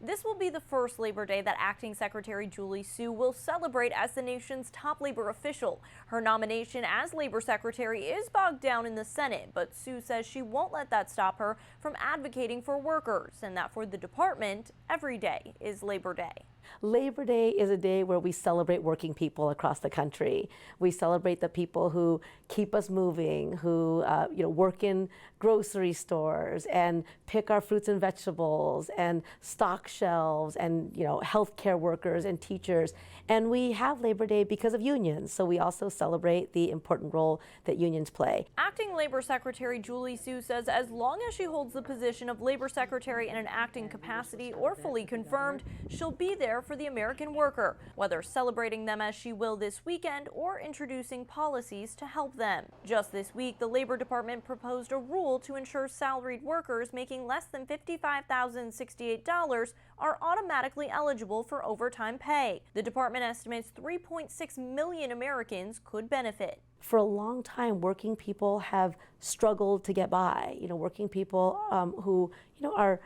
This will be the first Labor Day that Acting Secretary Julie Su will celebrate as the nation's top labor official. Her nomination as Labor Secretary is bogged down in the Senate, but Su says she won't let that stop her from advocating for workers, and that for the department, every day is Labor Day. Labor Day is a day where we celebrate working people across the country. We celebrate the people who keep us moving, who work in grocery stores and pick our fruits and vegetables and stock shelves, and healthcare workers and teachers. And we have Labor Day because of unions, so we also celebrate the important role that unions play. Acting Labor Secretary Julie Su says as long as she holds the position of Labor Secretary in an acting capacity or fully confirmed, she'll be there for the American worker, whether celebrating them as she will this weekend or introducing policies to help them. Just this week, the Labor Department proposed a rule to ensure salaried workers making less than $55,068 are automatically eligible for overtime pay. The department estimates 3.6 million Americans could benefit. For a long time, working people have struggled to get by. Working people who are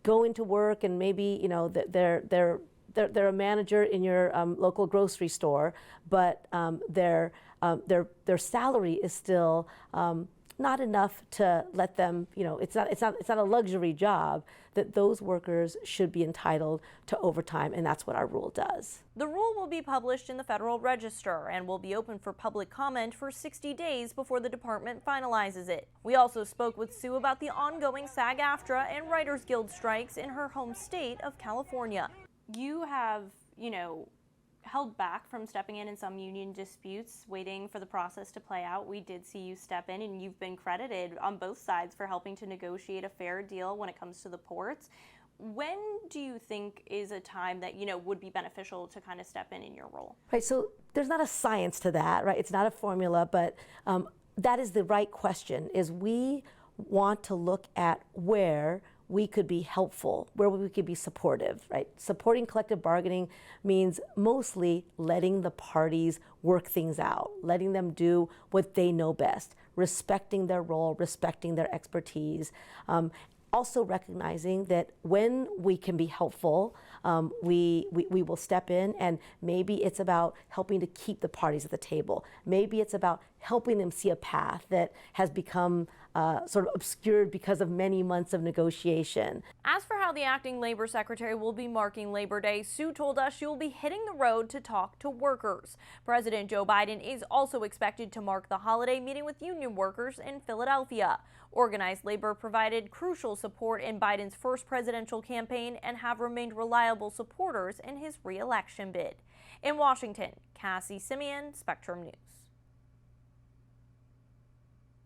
going to work, and maybe they're a manager in your local grocery store, but their salary is still not enough to let them, it's not a luxury job, that those workers should be entitled to overtime, and that's what our rule does. The rule will be published in the Federal Register and will be open for public comment for 60 days before the department finalizes it. We also spoke with Sue about the ongoing SAG-AFTRA and Writers Guild strikes in her home state of California. You have, held back from stepping in some union disputes, waiting for the process to play out. We did see you step in, and you've been credited on both sides for helping to negotiate a fair deal when it comes to the ports. When do you think is a time that, would be beneficial to kind of step in your role? Right, so there's not a science to that, right? It's not a formula, but that is the right question, is we want to look at where we could be helpful, where we could be supportive, right? Supporting collective bargaining means mostly letting the parties work things out, letting them do what they know best, respecting their role, respecting their expertise. Also recognizing that when we can be helpful, we will step in, and maybe it's about helping to keep the parties at the table. Maybe it's about helping them see a path that has become sort of obscured because of many months of negotiation. As for how the acting labor secretary will be marking Labor Day, Sue told us she will be hitting the road to talk to workers. President Joe Biden is also expected to mark the holiday, meeting with union workers in Philadelphia. Organized labor provided crucial support in Biden's first presidential campaign and have remained reliable supporters in his re-election bid. In Washington, Cassie Simeon, Spectrum News.